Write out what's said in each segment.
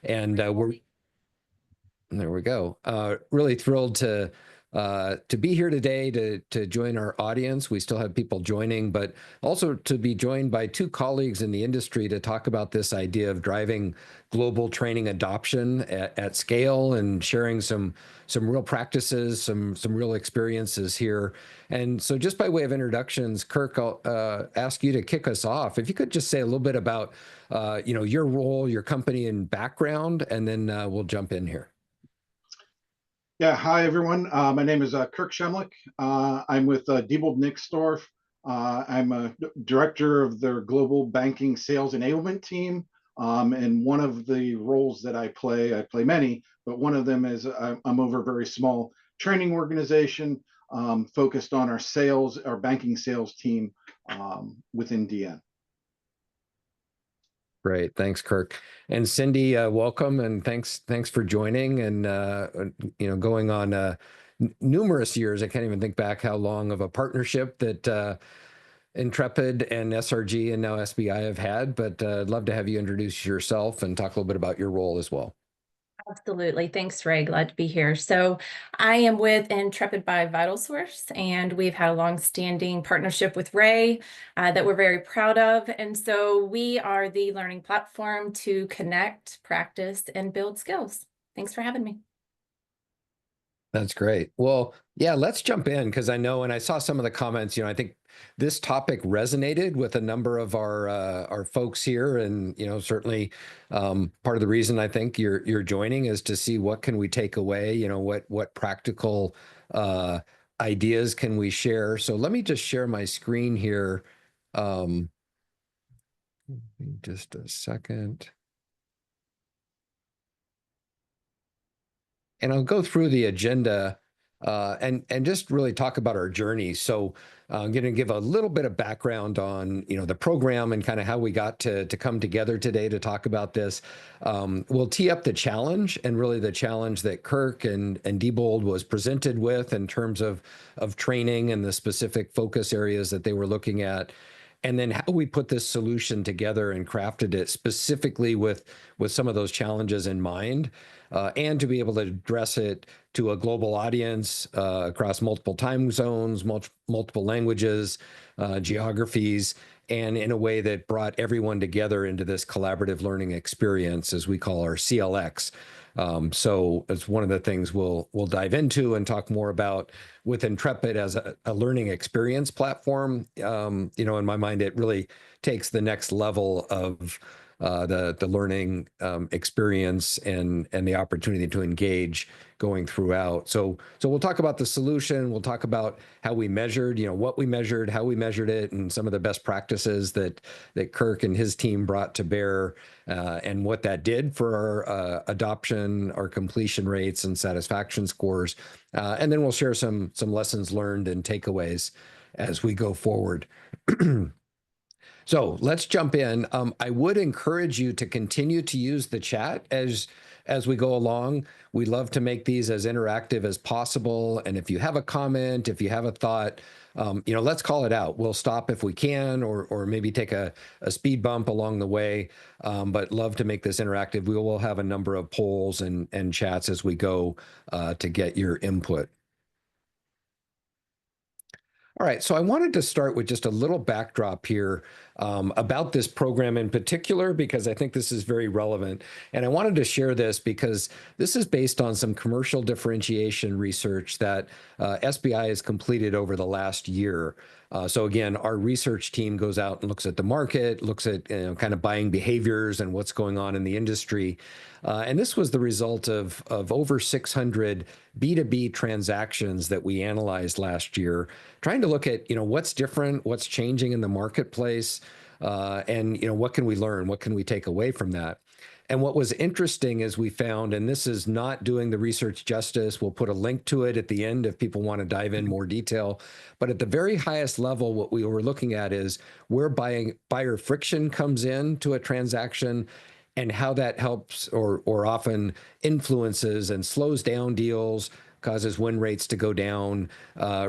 And there we go. Really thrilled to be here today to join our audience. We still have people joining, but also to be joined by two colleagues in the industry to talk about this idea of driving global training adoption at scale and sharing some real practices, some real experiences here. And so just by way of introductions, Kirk, I'll ask you to kick us off. If you could just say a little bit about your role, your company and background, and then we'll jump in here. Yeah, hi everyone. My name is Kirk Shemlick. I'm with Diebold Nixdorf. I'm a director of their global banking sales enablement team. And one of the roles that I play many, but one of them is I'm over a very small training organization focused on our banking sales team within DN. Great, thanks, Kirk. And Cindy, welcome, and thanks for joining and going on numerous years. I can't even think back how long of a partnership that Intrepid and SRG and now SBI have had. But I'd love to have you introduce yourself and talk a little bit about your role as well. Absolutely. Thanks, Ray. Glad to be here. So I am with Intrepid by VitalSource, and we've had a long-standing partnership with Ray that we're very proud of. And so we are the learning platform to connect, practice, and build skills. Thanks for having me. That's great. Well, yeah, let's jump in because I know, and I saw some of the comments, I think this topic resonated with a number of our folks here. And, certainly part of the reason I think you're joining is to see what can we take away, what practical ideas can we share. So let me just share my screen here. Just a second. And I'll go through the agenda and just really talk about our journey. So I'm going to give a little bit of background on the program and kind of how we got to come together today to talk about this. We'll tee up the challenge and really the challenge that Kirk and Diebold was presented with in terms of training and the specific focus areas that they were looking at. And then how we put this solution together and crafted it specifically with some of those challenges in mind, and to be able to address it to a global audience across multiple time zones, multiple languages, geographies, and in a way that brought everyone together into this collaborative learning experience, as we call our CLX. So it's one of the things we'll dive into and talk more about with Intrepid as a learning experience platform. In my mind, it really takes the next level of the learning experience and the opportunity to engage going throughout. So we'll talk about the solution. We'll talk about how we measured, what we measured, how we measured it, and some of the best practices that Kirk and his team brought to bear, and what that did for our adoption, our completion rates, and satisfaction scores. And then we'll share some lessons learned and takeaways as we go forward. So let's jump in. I would encourage you to continue to use the chat as we go along. We love to make these as interactive as possible. And if you have a comment, if you have a thought, let's call it out. We'll stop if we can, or maybe take a speed bump along the way. But love to make this interactive. We will have a number of polls and chats as we go to get your input. All right, so I wanted to start with just a little backdrop here about this program in particular, because I think this is very relevant. And I wanted to share this because this is based on some commercial differentiation research that SBI has completed over the last year. So again, our research team goes out and looks at the market, looks at kind of buying behaviors and what's going on in the industry. And this was the result of over 600 B2B transactions that we analyzed last year, trying to look at what's different, what's changing in the marketplace, and what can we learn, what can we take away from that. And what was interesting is we found, and this is not doing the research justice, we'll put a link to it at the end if people want to dive in more detail, but at the very highest level, what we were looking at is where buyer friction comes in to a transaction, and how that helps or often influences and slows down deals, causes win rates to go down,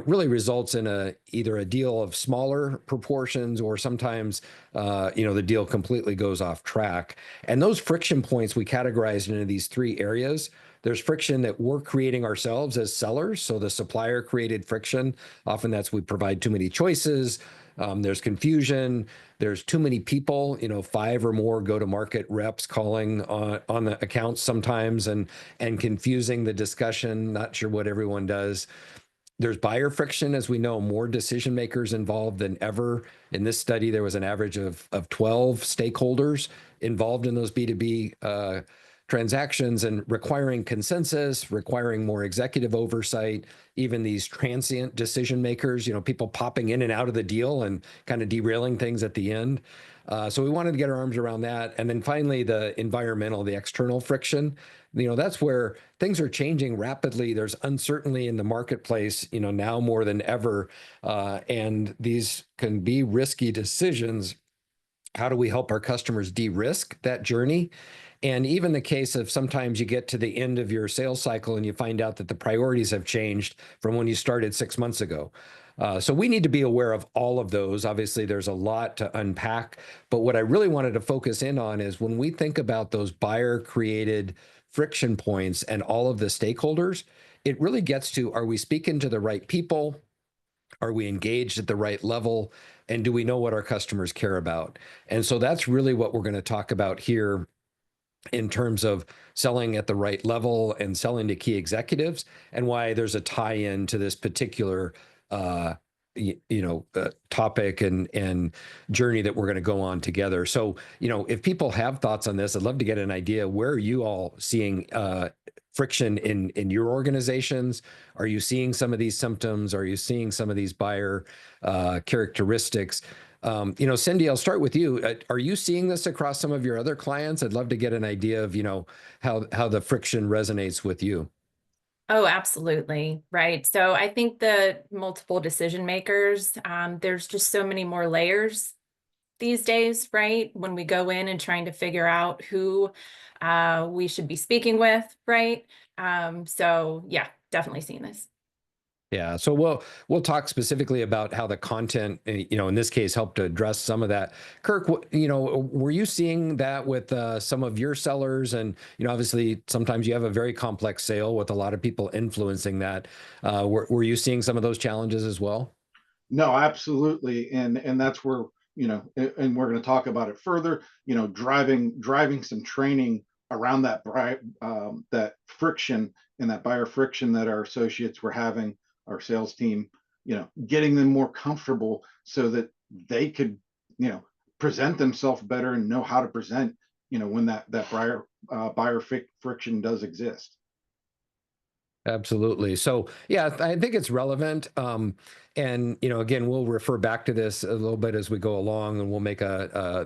really results in either a deal of smaller proportions, or sometimes the deal completely goes off track. And those friction points we categorized into these three areas. There's friction that we're creating ourselves as sellers. So the supplier created friction. Often that's we provide too many choices. There's confusion. There's too many people, 5 or more go-to-market reps calling on the accounts sometimes and confusing the discussion, not sure what everyone does. There's buyer friction, as we know, more decision makers involved than ever. In this study, there was an average of 12 stakeholders involved in those B2B transactions, and requiring consensus, requiring more executive oversight, even these transient decision makers, people popping in and out of the deal and kind of derailing things at the end. So we wanted to get our arms around that. And then finally, the environmental, the external friction. That's where things are changing rapidly. There's uncertainty in the marketplace, now more than ever. And these can be risky decisions. How do we help our customers de-risk that journey? And even the case of sometimes you get to the end of your sales cycle and you find out that the priorities have changed from when you started 6 months ago. So we need to be aware of all of those. Obviously, there's a lot to unpack. But what I really wanted to focus in on is when we think about those buyer-created friction points and all of the stakeholders, it really gets to, are we speaking to the right people? Are we engaged at the right level? And do we know what our customers care about? And so that's really what we're going to talk about here in terms of selling at the right level and selling to key executives, and why there's a tie-in to this particular topic and journey that we're going to go on together. So, if people have thoughts on this, I'd love to get an idea. Where are you all seeing friction in your organizations? Are you seeing some of these symptoms? Are you seeing some of these buyer characteristics? Cindy, I'll start with you. Are you seeing this across some of your other clients? I'd love to get an idea of, how the friction resonates with you. Oh, absolutely. Right. So I think the multiple decision makers, there's just so many more layers these days, right? When we go in and trying to figure out who we should be speaking with, right? So yeah, definitely seeing this. Yeah, so we'll talk specifically about how the content, in this case, helped to address some of that. Kirk, were you seeing that with some of your sellers? And obviously, sometimes you have a very complex sale with a lot of people influencing that. Were you seeing some of those challenges as well? No, absolutely, and that's where and we're going to talk about it further. Driving some training around that friction and that buyer friction that our associates were having, our sales team, getting them more comfortable so that they could, present themselves better and know how to present, when that buyer friction does exist. Absolutely. So yeah, I think it's relevant. And again, we'll refer back to this a little bit as we go along, and we'll make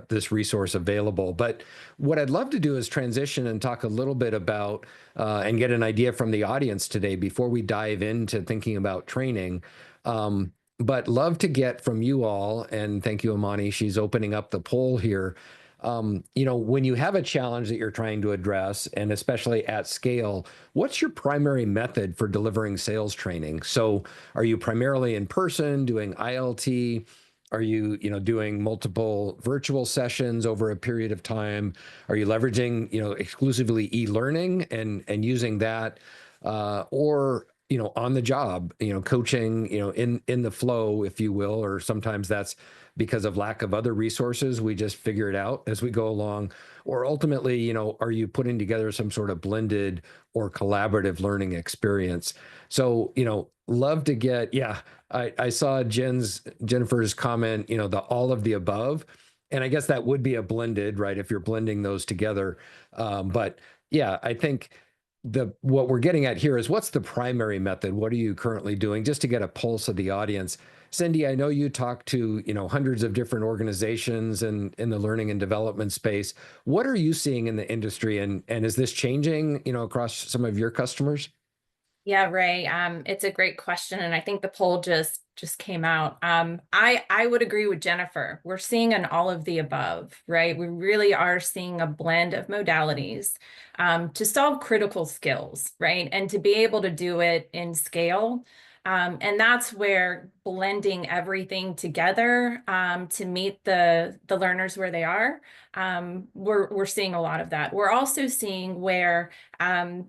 this resource available. But what I'd love to do is transition and talk a little bit about and get an idea from the audience today before we dive into thinking about training. But love to get from you all, and thank you, Amani. She's opening up the poll here. When you have a challenge that you're trying to address, and especially at scale, what's your primary method for delivering sales training? So are you primarily in person doing ILT? Are you, doing multiple virtual sessions over a period of time? Are you leveraging, exclusively e-learning and using that, or on the job, coaching, in the flow, if you will, or sometimes that's because of lack of other resources, we just figure it out as we go along? Or ultimately, are you putting together some sort of blended or collaborative learning experience? So, love to get, yeah, I saw Jennifer's comment, the all of the above. And I guess that would be a blended, right? If you're blending those together. But yeah, I think what we're getting at here is, what's the primary method? What are you currently doing, just to get a pulse of the audience? Cindy, I know you talk to hundreds of different organizations in the learning and development space. What are you seeing in the industry, and is this changing across some of your customers? Yeah, Ray, it's a great question. And I think the poll just just came out. I would agree with Jennifer. We're seeing an all of the above, right? We really are seeing a blend of modalities to solve critical skills, right? And to be able to do it in scale. And that's where blending everything together to meet the learners where they are. We're seeing a lot of that. We're also seeing where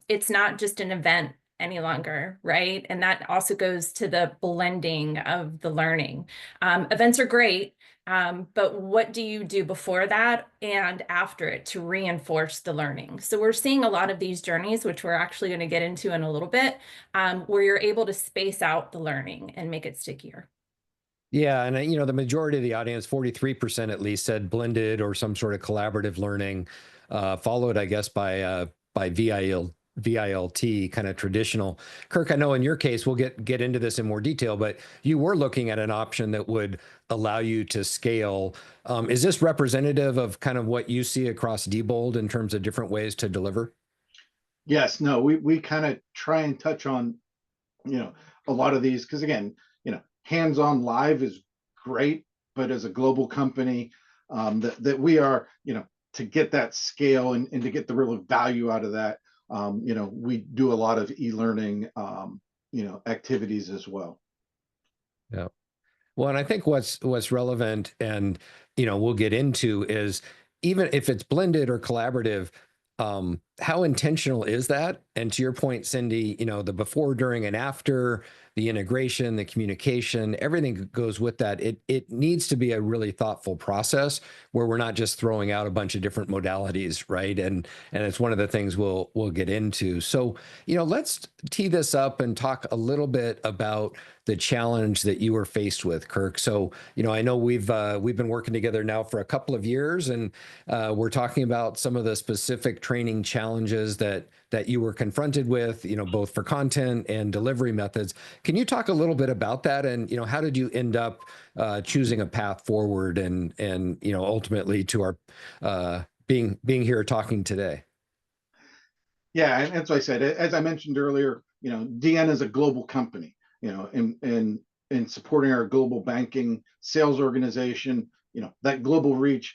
it's not just an event any longer, right? And that also goes to the blending of the learning. Events are great, but what do you do before that and after it to reinforce the learning? So we're seeing a lot of these journeys, which we're actually going to get into in a little bit, where you're able to space out the learning and make it stickier. Yeah, and the majority of the audience, 43% at least, said blended or some sort of collaborative learning, followed, I guess, by VILT, kind of traditional. Kirk, I know in your case, we'll get into this in more detail, but you were looking at an option that would allow you to scale. Is this representative of kind of what you see across Diebold in terms of different ways to deliver? Yes, no, we kind of try and touch on, a lot of these, because again, hands-on live is great, but as a global company, that we are, to get that scale and to get the real value out of that, we do a lot of e-learning, activities as well. Yeah. Well, and I think what's relevant, and we'll get into, is even if it's blended or collaborative, how intentional is that? And to your point, Cindy, the before, during, and after, the integration, the communication, everything goes with that. It needs to be a really thoughtful process where we're not just throwing out a bunch of different modalities, right? And it's one of the things we'll get into. So, let's tee this up and talk a little bit about the challenge that you were faced with, Kirk. So, I know we've been working together now for a couple of years, and we're talking about some of the specific training challenges that you were confronted with, both for content and delivery methods. Can you talk a little bit about that, and how did you end up choosing a path forward, and ultimately to our being here talking today? Yeah, and as I said, as I mentioned earlier, DN is a global company, in supporting our global banking sales organization. That global reach,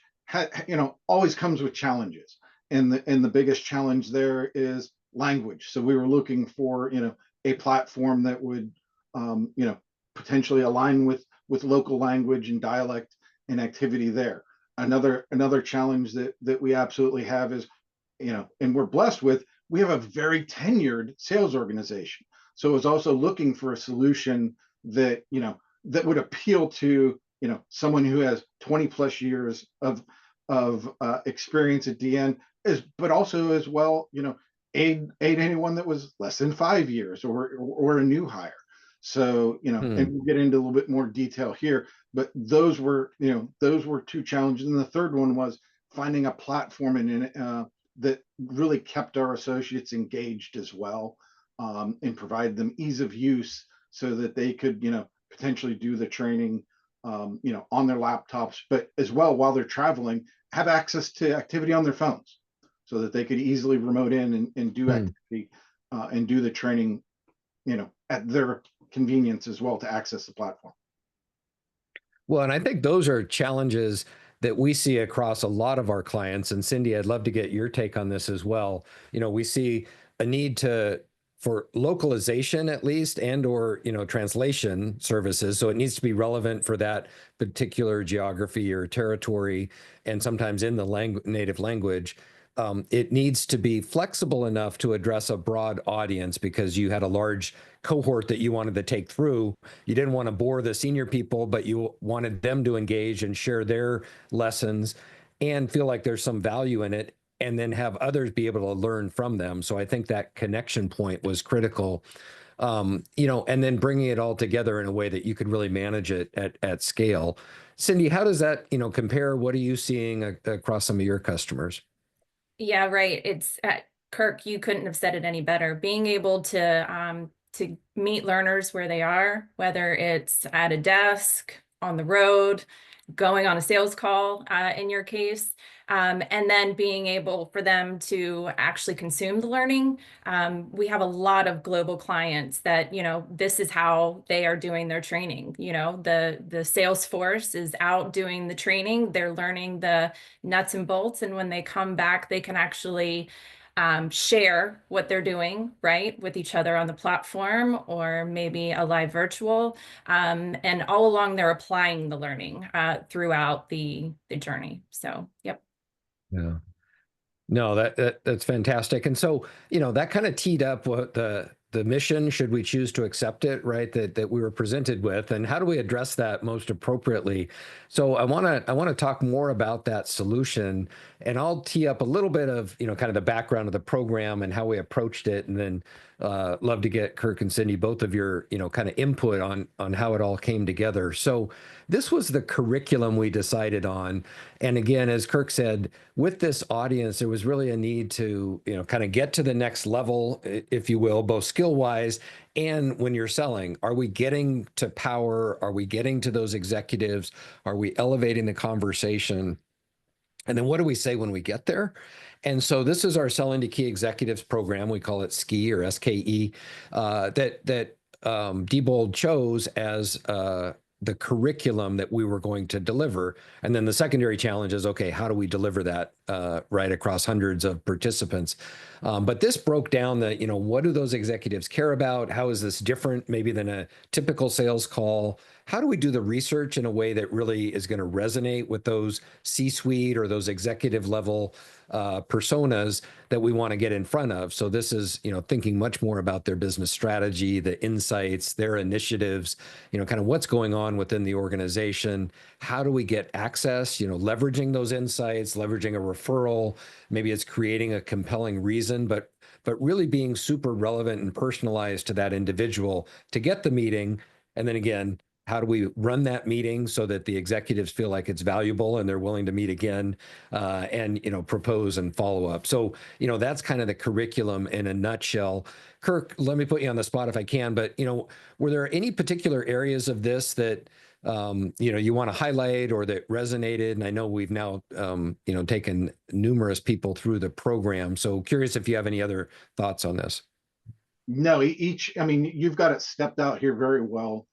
always comes with challenges, and the biggest challenge there is language. So we were looking for, a platform that would, potentially align with local language and dialect and activity there. Another challenge that we absolutely have is, and we're blessed with, we have a very tenured sales organization. So it was also looking for a solution that, that would appeal to, someone who has 20 plus years of experience at DN, but also as well, aid anyone that was less than 5 years or a new hire. So, and we'll get into a little bit more detail here, but those were two challenges. And the third one was finding a platform that really kept our associates engaged as well, and provided them ease of use so that they could, potentially do the training, on their laptops, but as well, while they're traveling, have access to activity on their phones so that they could easily remote in and do activity, and do the training, at their convenience as well to access the platform. Well, and I think those are challenges that we see across a lot of our clients. And Cindy, I'd love to get your take on this as well. We see a need for localization at least, and or translation services. So it needs to be relevant for that particular geography or territory, and sometimes in the native language. It needs to be flexible enough to address a broad audience, because you had a large cohort that you wanted to take through. You didn't want to bore the senior people, but you wanted them to engage and share their lessons and feel like there's some value in it, and then have others be able to learn from them. So I think that connection point was critical, and then bringing it all together in a way that you could really manage it at scale. Cindy, how does that, compare? What are you seeing across some of your customers? Yeah, right. It's Kirk, you couldn't have said it any better. Being able to meet learners where they are, whether it's at a desk, on the road, going on a sales call in your case, and then being able for them to actually consume the learning. We have a lot of global clients that, this is how they are doing their training. The sales force is out doing the training. They're learning the nuts and bolts. And when they come back, they can actually share what they're doing, right, with each other on the platform or maybe a live virtual. And all along, they're applying the learning throughout the journey. So, yep. Yeah. No, that's fantastic. And so, that kind of teed up what the mission, should we choose to accept it, right? That we were presented with, and how do we address that most appropriately? So I want to talk more about that solution, and I'll tee up a little bit of, kind of the background of the program and how we approached it, and then love to get Kirk and Cindy, both of your, kind of input on how it all came together. So this was the curriculum we decided on. And again, as Kirk said, with this audience, there was really a need to, kind of get to the next level, if you will, both skill-wise and when you're selling. Are we getting to power? Are we getting to those executives? Are we elevating the conversation? And then what do we say when we get there? And so this is our Selling to Key Executives program. We call it SKE or SKE, that Diebold chose as the curriculum that we were going to deliver. And then the secondary challenge is, okay, how do we deliver that right across hundreds of participants? But this broke down the, what do those executives care about? How is this different maybe than a typical sales call? How do we do the research in a way that really is going to resonate with those C-suite or those executive level personas that we want to get in front of? So this is, thinking much more about their business strategy, the insights, their initiatives, kind of what's going on within the organization. How do we get access, leveraging those insights, leveraging a referral, maybe it's creating a compelling reason, but really being super relevant and personalized to that individual to get the meeting. And then again, how do we run that meeting so that the executives feel like it's valuable and they're willing to meet again and, propose and follow up? So, that's kind of the curriculum in a nutshell. Kirk, let me put you on the spot if I can, but, were there any particular areas of this that, you want to highlight or that resonated? And I know we've now, taken numerous people through the program. So curious if you have any other thoughts on this. No, you've got it stepped out here very well.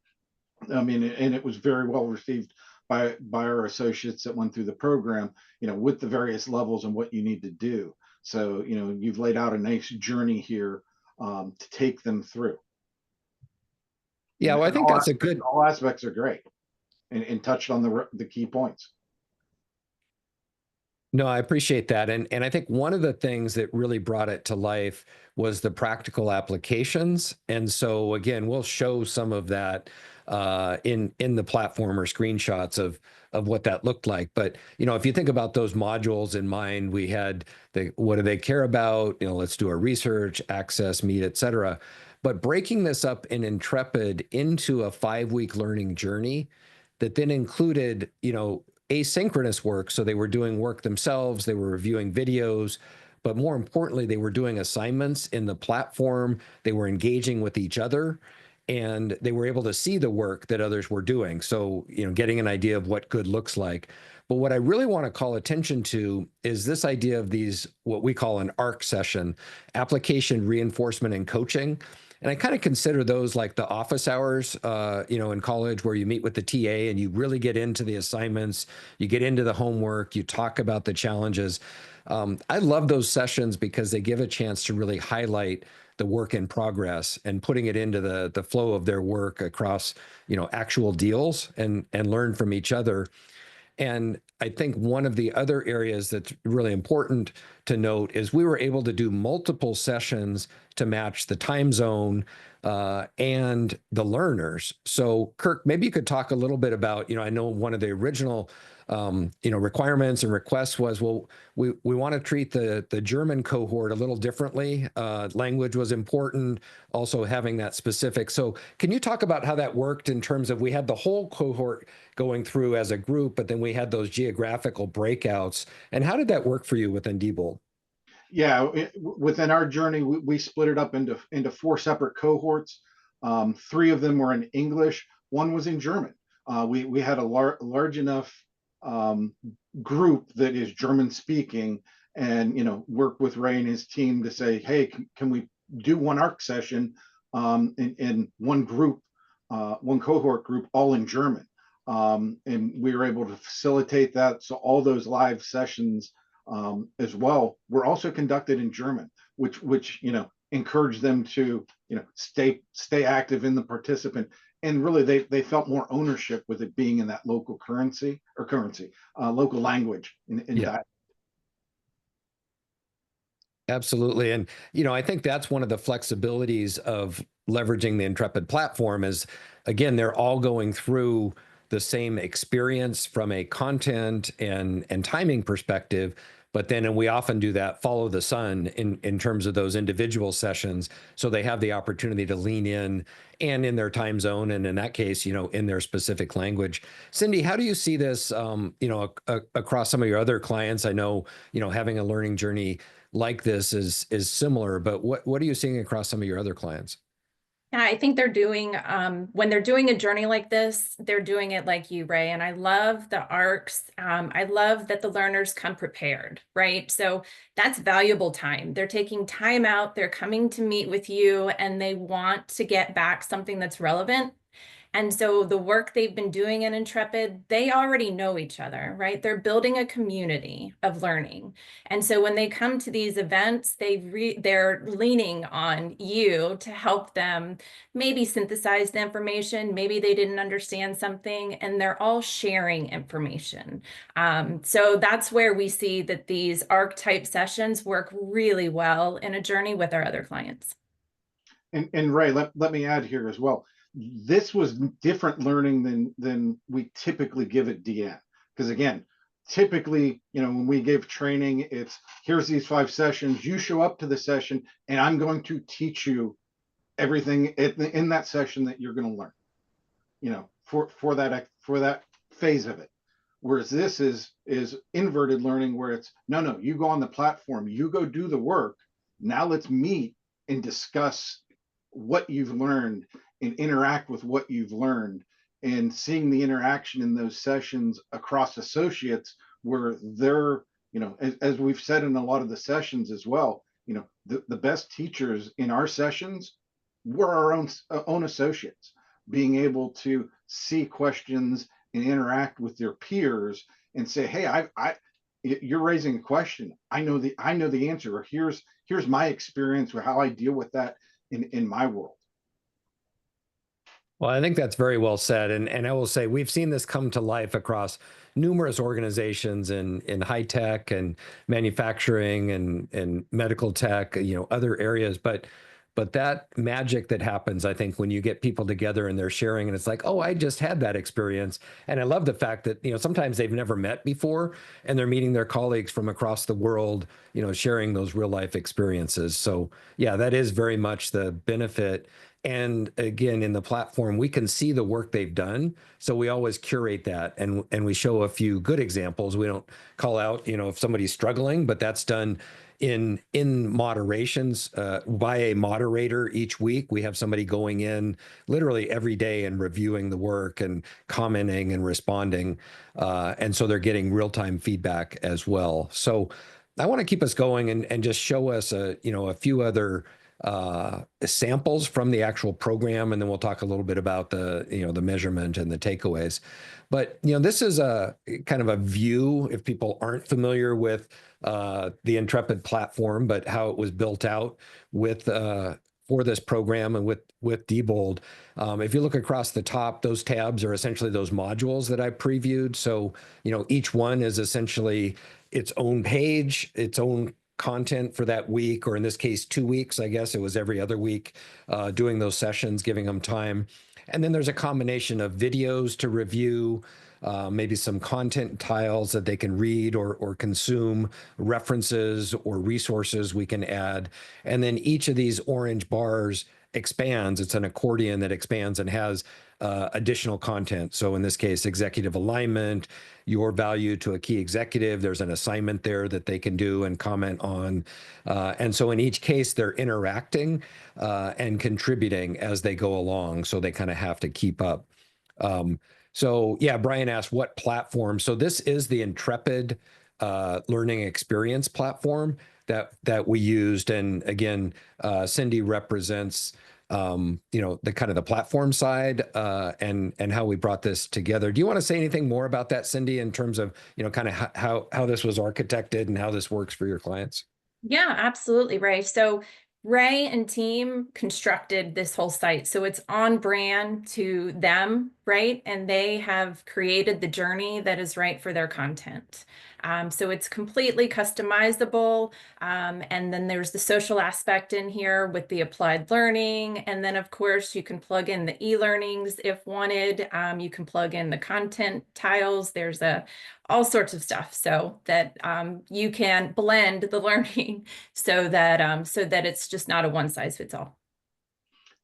And it was very well received by our associates that went through the program, with the various levels and what you need to do. So, you've laid out a nice journey here to take them through. Yeah, well, I think that's a good. All aspects are great, and touched on the key points. No, I appreciate that. And I think one of the things that really brought it to life was the practical applications. And so again, we'll show some of that in the platform or screenshots of what that looked like. But, if you think about those modules in mind, we had what do they care about? Let's do our research, access, meet, et cetera. But breaking this up in Intrepid into a 5-week learning journey that then included, asynchronous work. So they were doing work themselves, they were reviewing videos, but more importantly, they were doing assignments in the platform. They were engaging with each other, and they were able to see the work that others were doing. So, getting an idea of what good looks like. But what I really want to call attention to is this idea of these, what we call an ARC session, application reinforcement and coaching. And I kind of consider those like the office hours, in college, where you meet with the TA and you really get into the assignments, you get into the homework, you talk about the challenges. I love those sessions because they give a chance to really highlight the work in progress and putting it into the flow of their work across, actual deals and learn from each other. And I think one of the other areas that's really important to note is we were able to do multiple sessions to match the time zone and the learners. So Kirk, maybe you could talk a little bit about, I know one of the original requirements and requests was, well, we want to treat the German cohort a little differently. Language was important, also having that specific. So can you talk about how that worked in terms of, we had the whole cohort going through as a group, but then we had those geographical breakouts. And how did that work for you within Diebold? Yeah, within our journey, we split it up into 4 separate cohorts. 3 of them were in English, 1 was in German. We had a large enough group that is German speaking, and work with Ray and his team to say, hey, can we do one ARC session in one group, one cohort group, all in German. And we were able to facilitate that. So all those live sessions as well were also conducted in German, which encouraged them to stay active in the participant. And really, they felt more ownership with it being in that local local language in Yeah. that. Absolutely. And, I think that's one of the flexibilities of leveraging the Intrepid platform is, again, they're all going through the same experience from a content and timing perspective. But then, and we often do that, follow the sun in terms of those individual sessions. So they have the opportunity to lean in and in their time zone. And in that case, in their specific language. Cindy, how do you see this, across some of your other clients? I know, having a learning journey like this is similar, but what are you seeing across some of your other clients? Yeah, I think they're doing, when they're doing a journey like this, they're doing it like you, Ray. And I love the ARCs. I love that the learners come prepared, right? So that's valuable time. They're taking time out, they're coming to meet with you, and they want to get back something that's relevant. And so the work they've been doing in Intrepid, they already know each other, right? They're building a community of learning. And so when they come to these events, they're leaning on you to help them maybe synthesize the information. Maybe they didn't understand something, and they're all sharing information. So that's where we see that these ARC type sessions work really well in a journey with our other clients. And Ray, let me add here as well. This was different learning than we typically give at DN. Because again, typically, when we give training, it's here's these 5 sessions, you show up to the session, and I'm going to teach you everything in that session that you're going to learn, for that phase of it. Whereas this is inverted learning, where it's no, you go on the platform, you go do the work. Now let's meet and discuss what you've learned and interact with what you've learned, and seeing the interaction in those sessions across associates, where they're, as we've said in a lot of the sessions as well, the best teachers in our sessions were our own associates, being able to see questions and interact with their peers and say, hey, you're raising a question, I know the answer, or here's my experience with how I deal with that in my world. Well, I think that's very well said. And I will say we've seen this come to life across numerous organizations in high tech and manufacturing and medical tech, other areas. But that magic that happens, I think, when you get people together and they're sharing, and it's like, oh, I just had that experience. And I love the fact that, sometimes they've never met before and they're meeting their colleagues from across the world, sharing those real life experiences. So yeah, that is very much the benefit. And again, in the platform, we can see the work they've done. So we always curate that and we show a few good examples. We don't call out, if somebody's struggling, but that's done in moderations by a moderator each week. We have somebody going in literally every day and reviewing the work and commenting and responding. And so they're getting real-time feedback as well. So I want to keep us going and just show us a few other samples from the actual program, and then we'll talk a little bit about the the measurement and the takeaways. But this is a kind of a view, if people aren't familiar with the Intrepid platform, but how it was built out with for this program and with Diebold. If you look across the top, those tabs are essentially those modules that I previewed. So each one is essentially its own page, its own content for that week, or in this case, 2 weeks. I guess it was every other week, doing those sessions, giving them time. And then there's a combination of videos to review, maybe some content tiles that they can read or consume, references or resources we can add. And then each of these orange bars expands. It's an accordion that expands and has additional content. So in this case, executive alignment, your value to a key executive, there's an assignment there that they can do and comment on. And so in each case, they're interacting and contributing as they go along. So they kind of have to keep up. So yeah, Brian asked what platform. So this is the Intrepid learning experience platform that we used. And again, Cindy represents the kind of the platform side and how we brought this together. Do you want to say anything more about that, Cindy, in terms of kind of how this was architected and how this works for your clients? Yeah, absolutely, Ray. So Ray and team constructed this whole site. So it's on brand to them, right? And they have created the journey that is right for their content. So it's completely customizable. And then there's the social aspect in here with the applied learning. And then, of course, you can plug in the e-learnings if wanted. You can plug in the content tiles. There's all sorts of stuff so that you can blend the learning so that it's just not a one size fits all.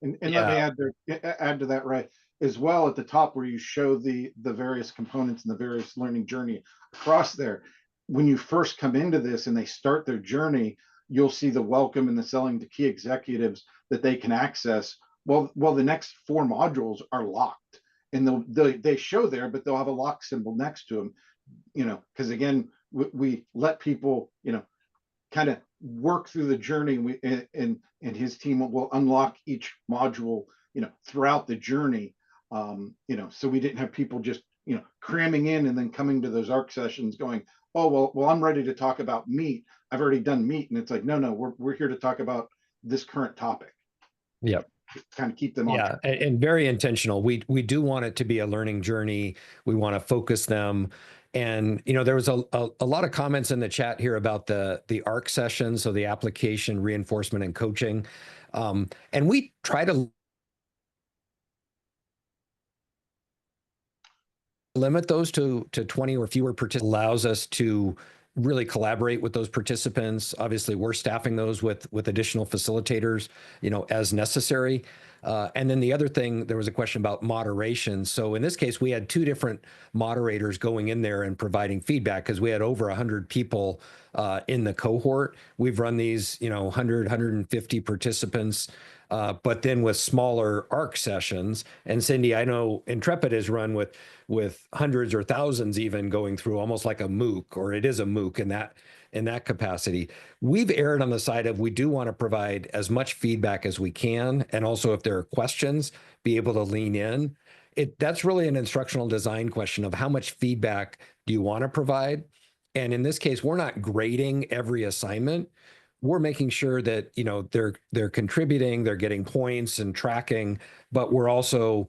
And let me add to that, right, as well at the top where you show the various components and the various learning journey across there. When you first come into this and they start their journey, you'll see the welcome and the selling to key executives that they can access. Well, the next 4 modules are locked, and they show there, but they'll have a lock symbol next to them. Because again, we let people, kind of work through the journey, and his team will unlock each module, throughout the journey. So we didn't have people just, cramming in and then coming to those ARC sessions going, oh, well, I'm ready to talk about meat. I've already done meat. And it's like, no, we're here to talk about this current topic. Yep. Kind of keep them on. Yeah, and very intentional. We do want it to be a learning journey. We want to focus them. And there was a lot of comments in the chat here about the ARC session, so the application reinforcement and coaching. And we try to limit those to 20 or fewer participants. Allows us to really collaborate with those participants. Obviously, we're staffing those with additional facilitators, as necessary. And then the other thing, there was a question about moderation. So in this case, we had 2 different moderators going in there and providing feedback because we had over 100 people in the cohort. We've run these, 100, 150 participants, but then with smaller ARC sessions. And Cindy, I know Intrepid is run with hundreds or thousands even going through, almost like a MOOC, or it is a MOOC in that capacity. We've erred on the side of we do want to provide as much feedback as we can, and also if there are questions, be able to lean in. That's really an instructional design question of how much feedback do you want to provide? And in this case, we're not grading every assignment. We're making sure that they're contributing, they're getting points and tracking, but we're also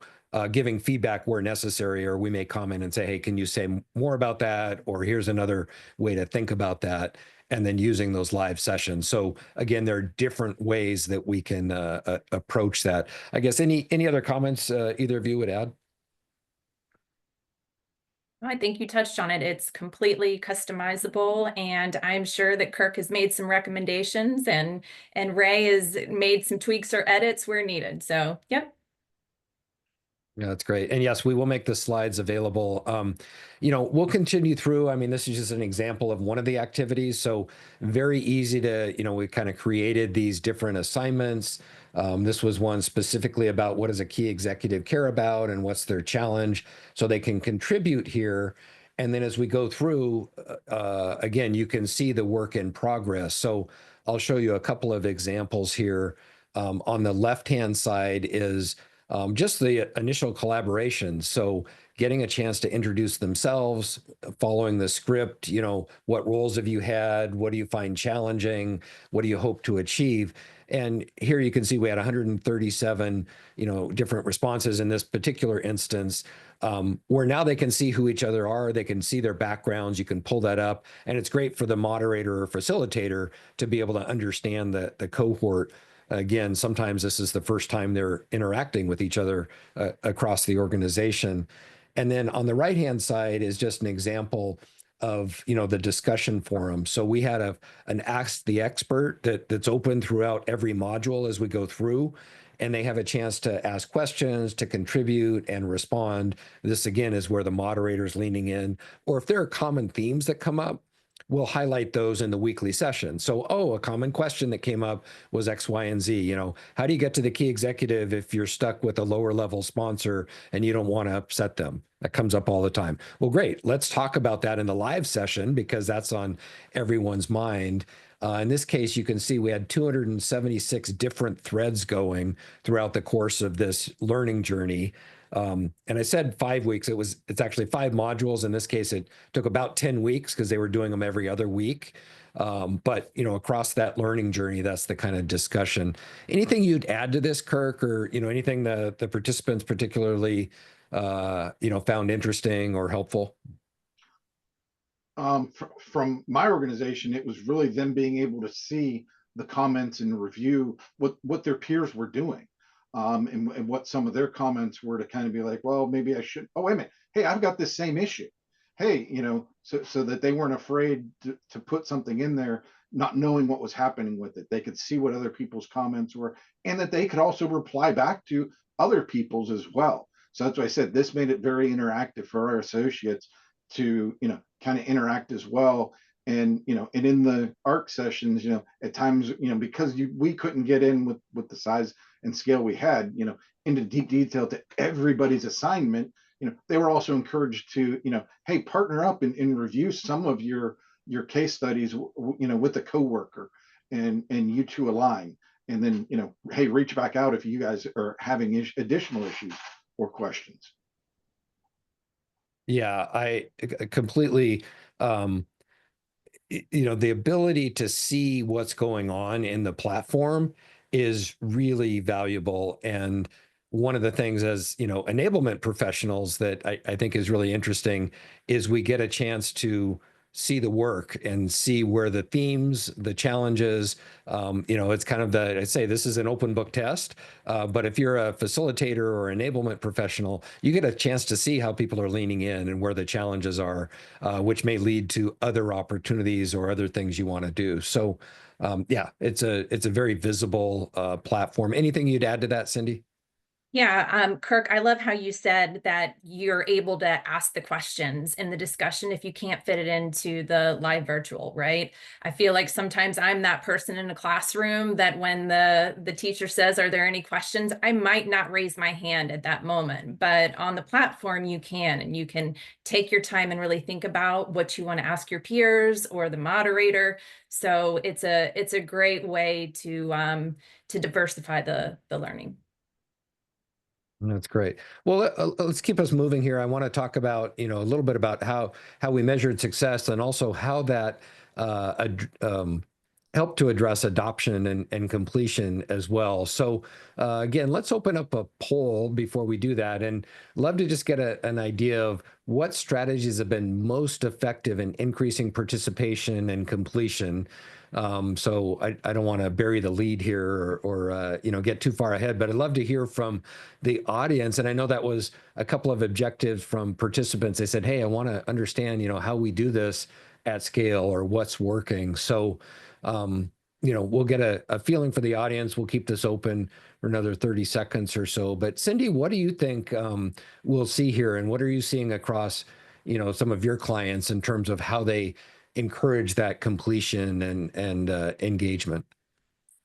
giving feedback where necessary, or we may comment and say, hey, can you say more about that? Or here's another way to think about that, and then using those live sessions. So again, there are different ways that we can approach that. I guess any other comments either of you would add? I think you touched on it. It's completely customizable, and I'm sure that Kirk has made some recommendations and Ray has made some tweaks or edits where needed. So, yep. Yeah, that's great. And yes, we will make the slides available. We'll continue through. I mean, this is just an example of one of the activities. So very easy to, we kind of created these different assignments. This was one specifically about what does a key executive care about and what's their challenge, so they can contribute here. And then as we go through, again, you can see the work in progress. So I'll show you a couple of examples here. On the left-hand side is just the initial collaboration. So getting a chance to introduce themselves, following the script, what roles have you had? What do you find challenging? What do you hope to achieve? And here you can see we had 137, different responses in this particular instance, where now they can see who each other are. They can see their backgrounds. You can pull that up. And it's great for the moderator or facilitator to be able to understand the cohort. Again, sometimes this is the first time they're interacting with each other across the organization. And then on the right-hand side is just an example of, the discussion forum. So we had an Ask the Expert that's open throughout every module as we go through, and they have a chance to ask questions, to contribute and respond. This, again, is where the moderator's leaning in. Or if there are common themes that come up, we'll highlight those in the weekly session. So, oh, a common question that came up was X, Y, and Z. How do you get to the key executive if you're stuck with a lower level sponsor and you don't want to upset them? That comes up all the time. Well, great. Let's talk about that in the live session because that's on everyone's mind. In this case, you can see we had 276 different threads going throughout the course of this learning journey. And I said 5 weeks. It's actually 5 modules. In this case, it took about 10 weeks because they were doing them every other week. But across that learning journey, that's the kind of discussion. Anything you'd add to this, Kirk, or anything the participants particularly found interesting or helpful? From my organization, it was really them being able to see the comments and review what their peers were doing, and what some of their comments were, to kind of be like, well, maybe I should. Oh, wait a minute. Hey, I've got this same issue. Hey, so that they weren't afraid to put something in there, not knowing what was happening with it. They could see what other people's comments were, and that they could also reply back to other people's as well. So that's why I said this made it very interactive for our associates to kind of interact as well. And and in the ARC sessions, at times, because we couldn't get in with the size and scale we had, into deep detail to everybody's assignment, they were also encouraged to, hey, partner up and review some of your case studies, with a coworker, and you two align. And then, hey, reach back out if you guys are having additional issues or questions. Yeah, I completely, the ability to see what's going on in the platform is really valuable. And one of the things as, enablement professionals that I think is really interesting is we get a chance to see the work and see where the themes, the challenges, it's kind of I say this is an open book test, but if you're a facilitator or enablement professional, you get a chance to see how people are leaning in and where the challenges are, which may lead to other opportunities or other things you want to do. So yeah, it's a very visible platform. Anything you'd add to that, Cindy? Yeah, Kirk, I love how you said that you're able to ask the questions in the discussion if you can't fit it into the live virtual, right? I feel like sometimes I'm that person in a classroom that when the teacher says, are there any questions? I might not raise my hand at that moment, but on the platform you can, and you can take your time and really think about what you want to ask your peers or the moderator. So it's a great way to diversify the learning. That's great. Well, let's keep us moving here. I want to talk about, a little bit about how we measured success and also how that helped to address adoption and completion as well. So again, let's open up a poll before we do that, and love to just get an idea of what strategies have been most effective in increasing participation and completion. So I don't want to bury the lead here or get too far ahead, but I'd love to hear from the audience. And I know that was a couple of objectives from participants. They said, hey, I want to understand, how we do this at scale or what's working. So, we'll get a feeling for the audience. We'll keep this open for another 30 seconds or so. But Cindy, what do you think we'll see here? And what are you seeing across, some of your clients in terms of how they encourage that completion and engagement?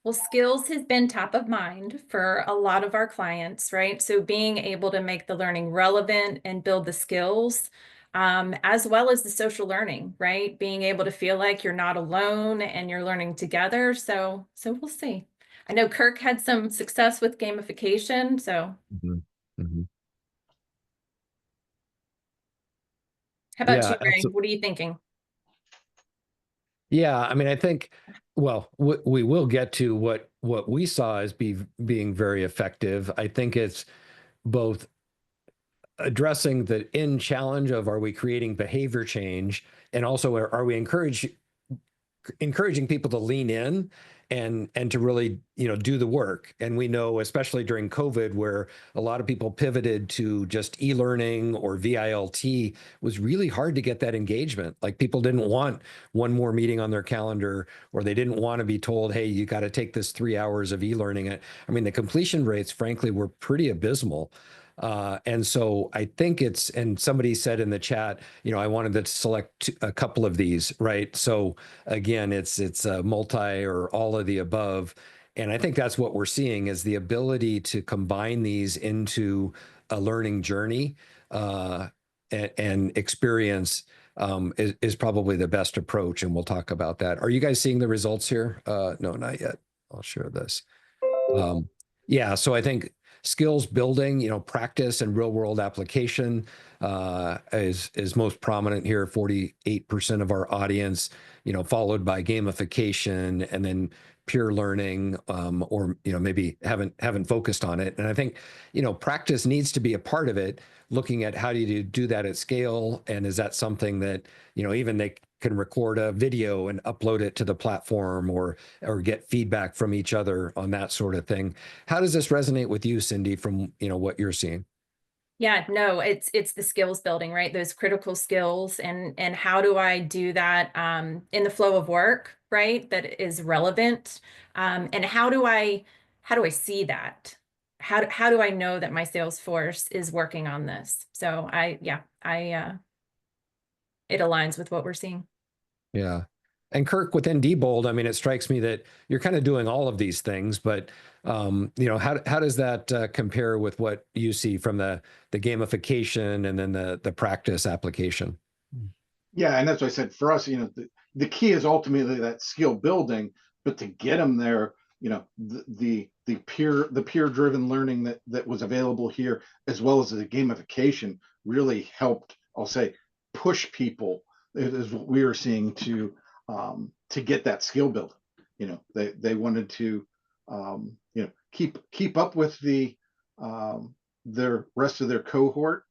Well, skills has been top of mind for a lot of our clients, right? So being able to make the learning relevant and build the skills, as well as the social learning, right? Being able to feel like you're not alone and you're learning together. So we'll see. I know Kirk had some success with gamification, so. Mhm. Mhm. How about Yeah, you, Ray? What are you thinking? yeah. I mean, I think, well, we will get to what we saw as being very effective. I think it's both addressing the end challenge of are we creating behavior change, and also are we encouraging people to lean in and to really do the work. And we know, especially during COVID, where a lot of people pivoted to just e-learning or VILT, was really hard to get that engagement. Like people didn't want one more meeting on their calendar, or they didn't want to be told, hey, you got to take this 3 hours of e-learning. I mean, the completion rates, frankly, were pretty abysmal. And so I think it's, and somebody said in the chat, I wanted to select a couple of these, right? So again, it's a multi or all of the above. And I think that's what we're seeing is the ability to combine these into a learning journey and experience is probably the best approach. And we'll talk about that. Are you guys seeing the results here? No, not yet. I'll share this. Yeah, so I think skills building, practice and real world application is most prominent here. 48% of our audience, followed by gamification and then peer learning, or maybe haven't focused on it. And I think practice needs to be a part of it. Looking at how do you do that at scale, and is that something that even they can record a video and upload it to the platform, or get feedback from each other on that sort of thing. How does this resonate with you, Cindy, from what you're seeing? Yeah, no, it's the skills building, right? Those critical skills, and how do I do that in the flow of work, right? That is relevant, and how do I see that? How do I know that my sales force is working on this? So it aligns with what we're seeing. Yeah. And Kirk, within Diebold, I mean, it strikes me that you're kind of doing all of these things, but how does that compare with what you see from the gamification and then the practice application? Yeah, and that's what I said. For us, the key is ultimately that skill building, but to get them there, the peer driven learning that was available here, as well as the gamification, really helped. I'll say push people is what we were seeing to get that skill building. They wanted to keep up with their rest of their cohort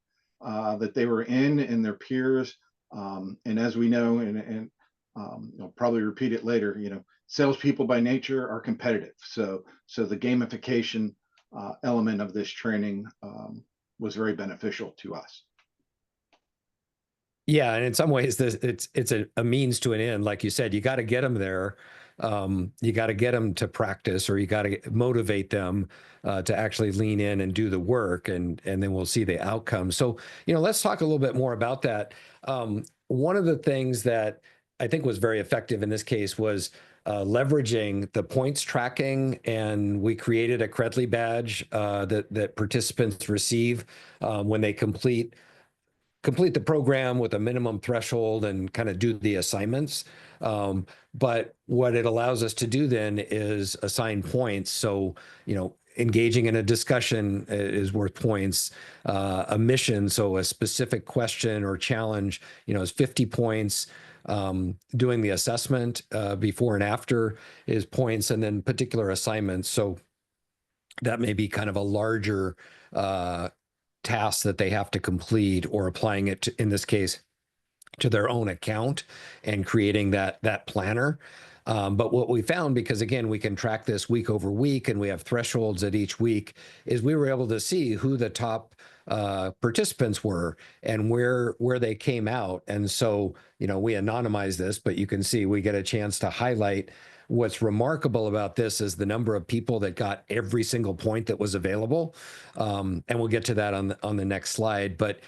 that they were in, and their peers. And as we know, and I'll probably repeat it later, salespeople by nature are competitive. So the gamification element of this training was very beneficial to us. Yeah, and in some ways, it's a means to an end. Like you said, you got to get them there. You got to get them to practice, or you got to motivate them to actually lean in and do the work, and then we'll see the outcomes. So, let's talk a little bit more about that. One of the things that I think was very effective in this case was leveraging the points tracking, and we created a Credly badge that participants receive when they complete the program with a minimum threshold and kind of do the assignments. But what it allows us to do then is assign points. So, engaging in a discussion is worth points. A mission, so a specific question or challenge, is 50 points. Doing the assessment before and after is points, and then particular assignments. So that may be kind of a larger tasks that they have to complete, or applying it to, in this case, to their own account and creating that planner. But what we found, because again, we can track this week over week and we have thresholds at each week, is we were able to see who the top participants were and where they came out. And so, we anonymize this, but you can see we get a chance to highlight. What's remarkable about this is the number of people that got every single point that was available. And we'll get to that on the next slide. But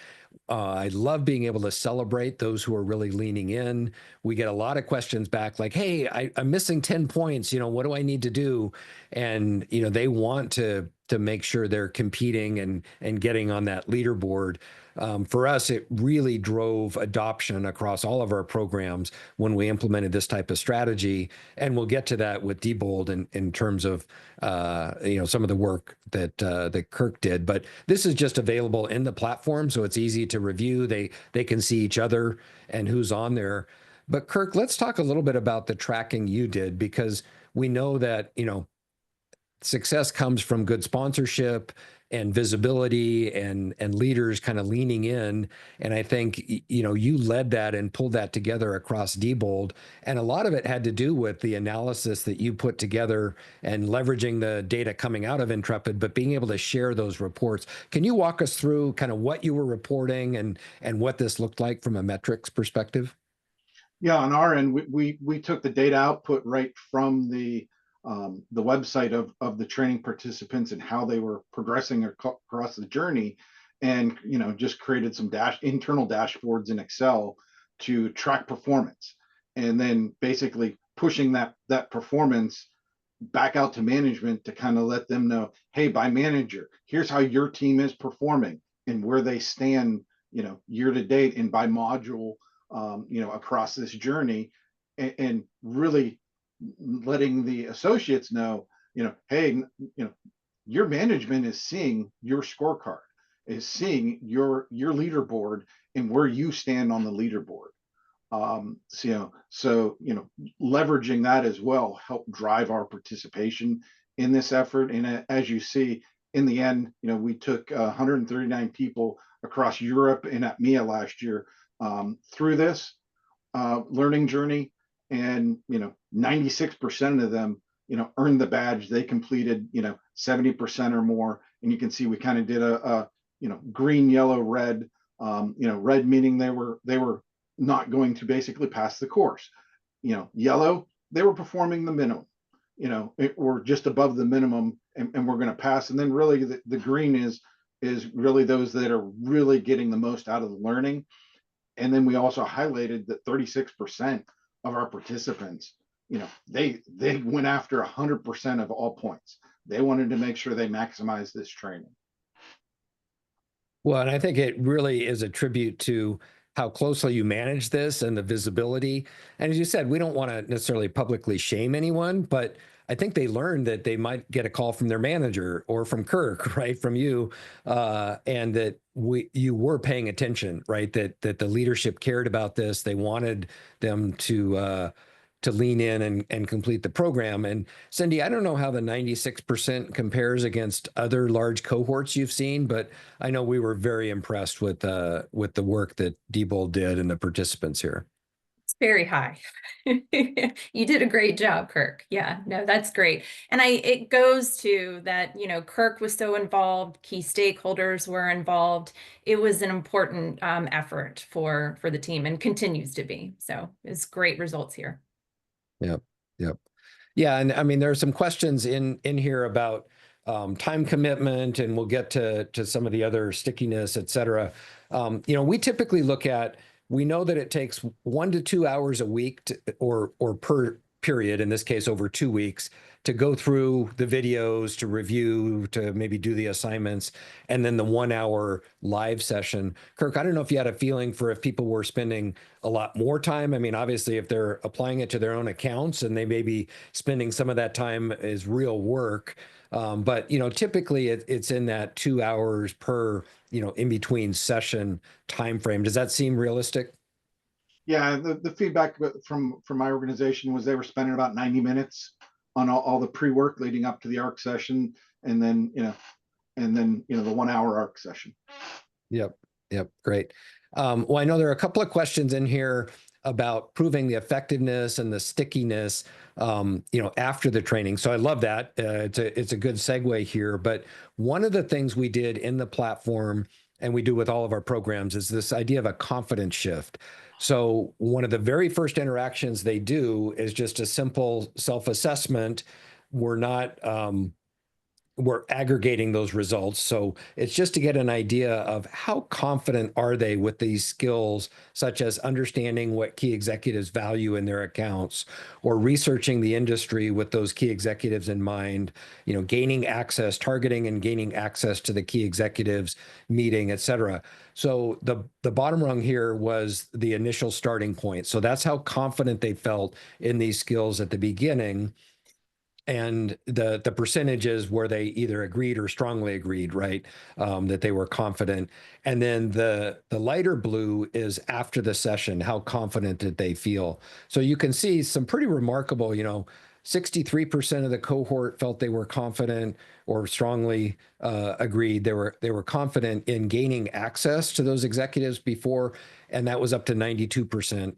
I love being able to celebrate those who are really leaning in. We get a lot of questions back like, hey, I'm missing 10 points. What do I need to do? And, they want to make sure they're competing and getting on that leaderboard. For us, it really drove adoption across all of our programs when we implemented this type of strategy. And we'll get to that with Diebold in terms of some of the work that Kirk did. But this is just available in the platform, so it's easy to review. They can see each other and who's on there. But Kirk, let's talk a little bit about the tracking you did, because we know that success comes from good sponsorship and visibility and leaders kind of leaning in. And I think, you led that and pulled that together across Diebold. And a lot of it had to do with the analysis that you put together and leveraging the data coming out of Intrepid, but being able to share those reports. Can you walk us through kind of what you were reporting and what this looked like from a metrics perspective? Yeah, on our end, we took the data output right from the the website of the training participants and how they were progressing across the journey, and just created some internal dashboards in Excel to track performance, and then basically pushing that performance back out to management to kind of let them know, hey, by manager, here's how your team is performing and where they stand, year to date, and by module, across this journey, and really letting the associates know, hey, your management is seeing your scorecard, is seeing your leaderboard and where you stand on the leaderboard. So leveraging that as well helped drive our participation in this effort. And as you see, in the end, we took 139 people across Europe and at MIA last year through this learning journey, and 96% of them earned the badge. They completed 70% or more, and you can see we kind of did a green, yellow, red. Red meaning they were not going to basically pass the course. Yellow, they were performing the minimum, or just above the minimum, and we're going to pass. And then really the green is really those that are really getting the most out of the learning. And then we also highlighted that 36% of our participants, they went after 100% of all points. They wanted to make sure they maximize this training. Well, and I think it really is a tribute to how closely you manage this and the visibility. And as you said, we don't want to necessarily publicly shame anyone, but I think they learned that they might get a call from their manager or from Kirk, right, from you, and that you were paying attention, right, that the leadership cared about this. They wanted them to lean in and complete the program. And Cindy, I don't know how the 96% compares against other large cohorts you've seen, but I know we were very impressed with the work that Diebold did and the participants here. It's very high. You did a great job, Kirk. Yeah, no, that's great. And it goes to that, Kirk was so involved, key stakeholders were involved. It was an important effort for the team, and continues to be. So it's great results here. Yep. Yeah. And I mean, there are some questions in here about time commitment, and we'll get to some of the other stickiness, et cetera. We typically we know that it takes 1 to 2 hours a week or per period, in this case, over 2 weeks, to go through the videos, to review, to maybe do the assignments, and then the 1 hour live session. Kirk, I don't know if you had a feeling for if people were spending a lot more time. I mean, obviously, if they're applying it to their own accounts and they may be spending some of that time as real work. But, typically it's in that 2 hours per, in between session timeframe. Does that seem realistic? Yeah, the feedback from my organization was they were spending about 90 minutes on all the pre-work leading up to the ARC session, and then the 1 hour ARC session. Yep, great. Well, I know there are a couple of questions in here about proving the effectiveness and the stickiness, after the training. So I love that. It's a good segue here. But one of the things we did in the platform, and we do with all of our programs, is this idea of a confidence shift. So one of the very first interactions they do is just a simple self-assessment. We're aggregating those results. So it's just to get an idea of how confident are they with these skills, such as understanding what key executives value in their accounts, or researching the industry with those key executives in mind, gaining access, targeting and gaining access to the key executives meeting, et cetera. So the bottom rung here was the initial starting point. So that's how confident they felt in these skills at the beginning. And the percentages where they either agreed or strongly agreed, right, that they were confident. And then the lighter blue is after the session, how confident did they feel? So you can see some pretty remarkable, 63% of the cohort felt they were confident or strongly agreed they were confident in gaining access to those executives before, and that was up to 92%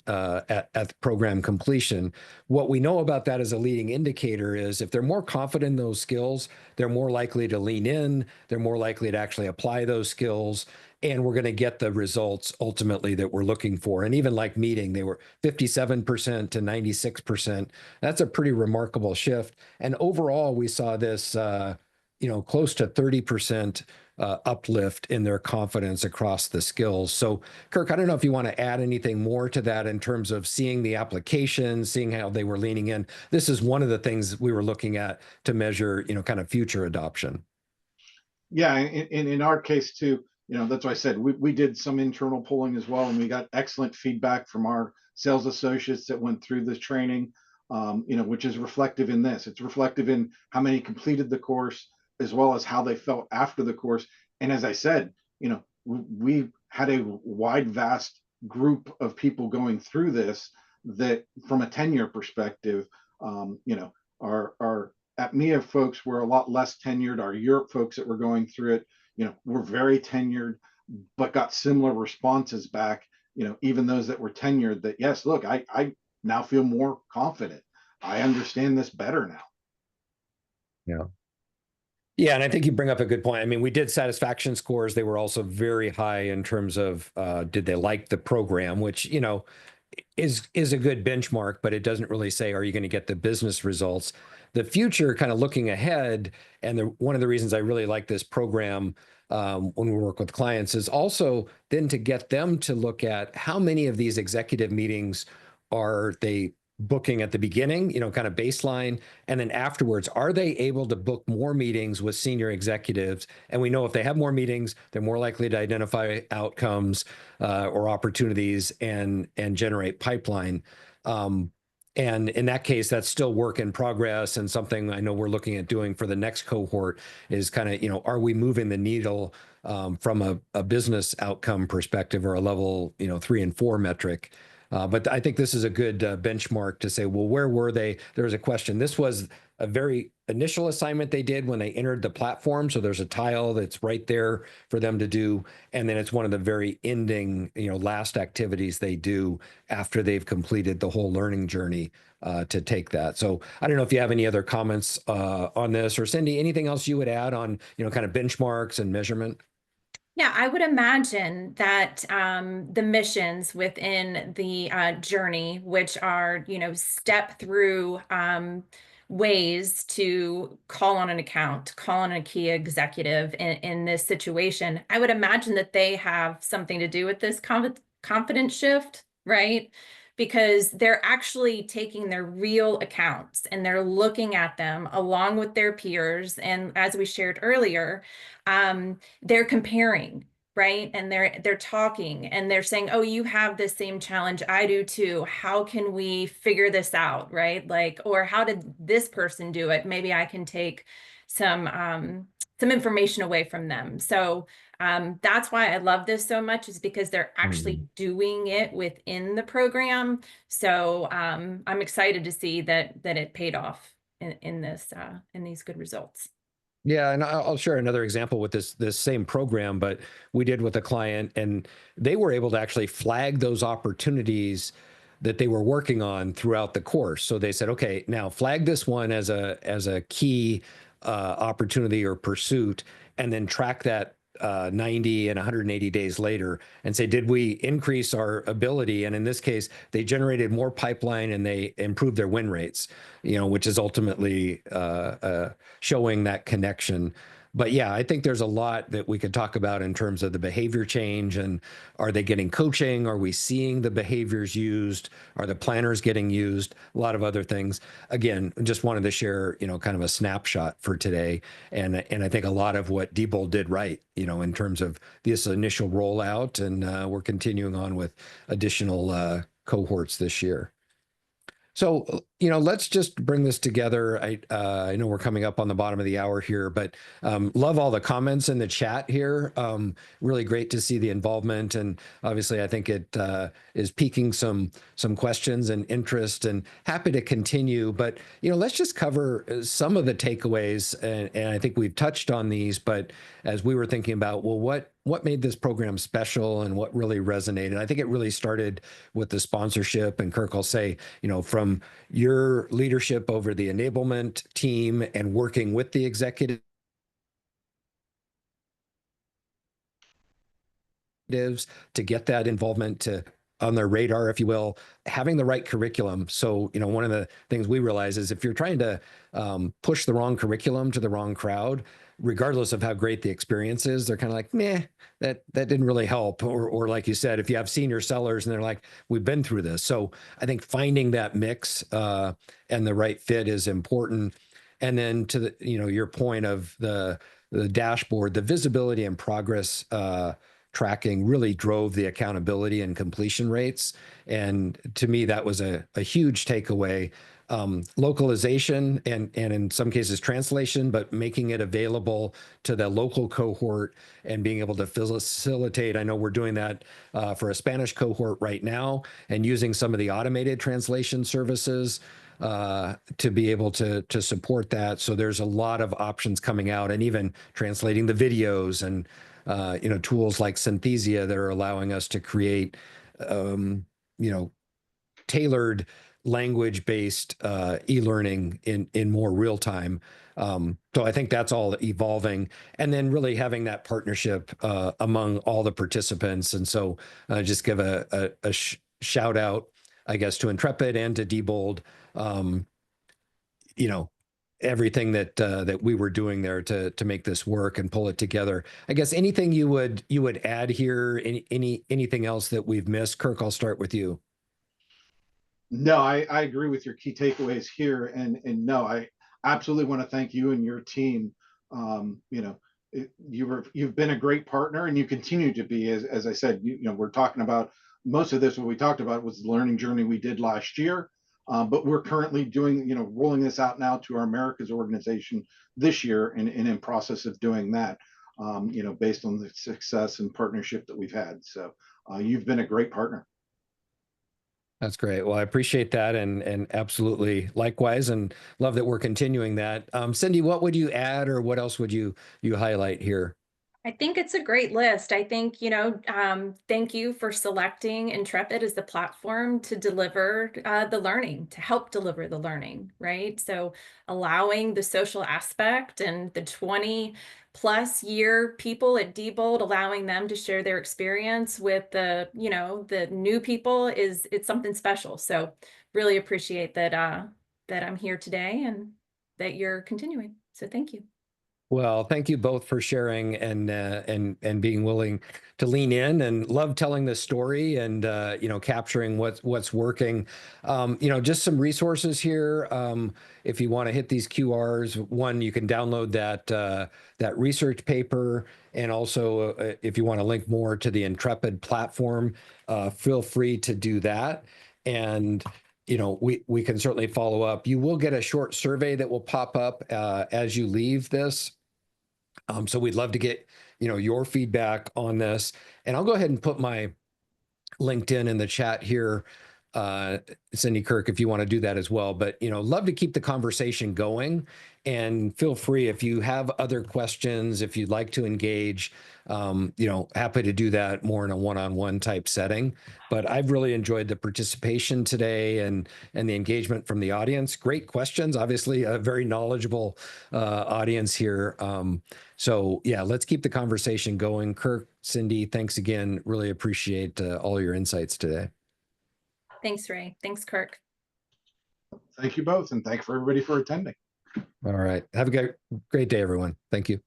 at program completion. What we know about that as a leading indicator is if they're more confident in those skills, they're more likely to lean in, they're more likely to actually apply those skills, and we're going to get the results ultimately that we're looking for. And even like meeting, they were 57% to 96%. That's a pretty remarkable shift. And overall, we saw this, close to 30% uplift in their confidence across the skills. So, Kirk, I don't know if you want to add anything more to that in terms of seeing the application, seeing how they were leaning in. This is one of the things we were looking at to measure, kind of future adoption. Yeah, in our case too, that's why I said we did some internal polling as well, and we got excellent feedback from our sales associates that went through this training, which is reflective in this. It's reflective in how many completed the course, as well as how they felt after the course. And as I said, we had a wide, vast group of people going through this that, from a tenure perspective, our APMEA folks were a lot less tenured. Our Europe folks that were going through it, were very tenured, but got similar responses back. Even those that were tenured, that yes, look, I now feel more confident. I understand this better now. Yeah. Yeah, and I think you bring up a good point. I mean, we did satisfaction scores. They were also very high in terms of did they like the program, which, is a good benchmark, but it doesn't really say, are you going to get the business results? The future, kind of looking ahead, and one of the reasons I really like this program when we work with clients is also then to get them to look at how many of these executive meetings are they booking at the beginning, kind of baseline, and then afterwards, are they able to book more meetings with senior executives? And we know if they have more meetings, they're more likely to identify outcomes or opportunities and generate pipeline. And in that case, that's still work in progress, and something I know we're looking at doing for the next cohort is kind of, are we moving the needle from a business outcome perspective, or a level, 3 and 4 metric? But I think this is a good benchmark to say, well, where were they? There was a question. This was a very initial assignment they did when they entered the platform. So there's a tile that's right there for them to do. And then it's one of the very ending, last activities they do after they've completed the whole learning journey to take that. So I don't know if you have any other comments on this, or Cindy, anything else you would add on, kind of benchmarks and measurement? Yeah, I would imagine that the missions within the journey, which are, step through ways to call on an account, call on a key executive in this situation, I would imagine that they have something to do with this confidence shift, right? Because they're actually taking their real accounts and they're looking at them along with their peers. And as we shared earlier, they're comparing, right? And they're talking and they're saying, oh, you have the same challenge I do too. How can we figure this out, right? Like, or how did this person do it? Maybe I can take some information away from them. So that's why I love this so much, is because they're actually doing it within the program. So I'm excited to see that it paid off in these good results. Yeah, and I'll share another example with this same program, but we did with a client, and they were able to actually flag those opportunities that they were working on throughout the course. So they said, okay, now flag this one as a key opportunity or pursuit, and then track that 90 and 180 days later and say, did we increase our ability? And in this case, they generated more pipeline and they improved their win rates, which is ultimately showing that connection. But yeah, I think there's a lot that we could talk about in terms of the behavior change, and are they getting coaching? Are we seeing the behaviors used? Are the planners getting used? A lot of other things. Again, just wanted to share, kind of a snapshot for today. And I think a lot of what Diebold did right, in terms of this initial rollout, and we're continuing on with additional cohorts this year. So, let's just bring this together. I know we're coming up on the bottom of the hour here, but love all the comments in the chat here. Really great to see the involvement, and obviously I think it is piquing some questions and interest, and happy to continue. But let's just cover some of the takeaways, and I think we've touched on these. But as we were thinking about, well, what made this program special and what really resonated? I think it really started with the sponsorship, and Kirk will say, from your leadership over the enablement team and working with the executive to get that involvement to on their radar, if you will, having the right curriculum. So, one of the things we realize is if you're trying to push the wrong curriculum to the wrong crowd, regardless of how great the experience is, they're kind of like, meh, that didn't really help. Or like you said, if you have senior sellers and they're like, we've been through this. So I think finding that mix and the right fit is important. And then to the, your point of the dashboard, the visibility and progress tracking really drove the accountability and completion rates. And to me, that was a huge takeaway. Localization and in some cases translation, but making it available to the local cohort and being able to facilitate. I know we're doing that for a Spanish cohort right now, and using some of the automated translation services to be able to support that. So there's a lot of options coming out, and even translating the videos and tools like Synthesia that are allowing us to create tailored language-based e-learning in more real time. So I think that's all evolving, and then really having that partnership among all the participants. And so just give a shout out, I guess, to Intrepid and to Diebold. Everything that we were doing there to make this work and pull it together. I guess anything you would add here, anything else that we've missed? Kirk, I'll start with you. No, I agree with your key takeaways here, and no, I absolutely want to thank you and your team. You've been a great partner, and you continue to be. As I said, we're talking about most of this. What we talked about was the learning journey we did last year, but we're currently doing, rolling this out now to our Americas organization this year, and in process of doing that. Based on the success and partnership that we've had. So you've been a great partner. That's great. Well, I appreciate that, and absolutely likewise, and love that we're continuing that. Cindy, what would you add, or what else would you highlight here? I think it's a great list. I think, thank you for selecting Intrepid as the platform to deliver the learning, to help deliver the learning, right? So allowing the social aspect and the 20+ year people at Diebold, allowing them to share their experience with the new people it's something special. So really appreciate that I'm here today and that you're continuing. So thank you. Well, thank you both for sharing and being willing to lean in, and love telling this story and capturing what's working. Just some resources here. If you want to hit these QRs, one, you can download that research paper, and also if you want to link more to the Intrepid platform, feel free to do that. And we can certainly follow up. You will get a short survey that will pop up as you leave this. So we'd love to get, your feedback on this. And I'll go ahead and put my LinkedIn in the chat here, Cindy, Kirk, if you want to do that as well. But, love to keep the conversation going, and feel free if you have other questions, if you'd like to engage, happy to do that more in a one-on-one type setting. But I've really enjoyed the participation today and the engagement from the audience. Great questions, obviously a very knowledgeable audience here. So yeah, let's keep the conversation going. Kirk, Cindy, thanks again. Really appreciate all your insights today. Thanks, Ray. Thanks, Kirk. Thank you both, and thank you for everybody for attending. All right. Have a great day, everyone. Thank you.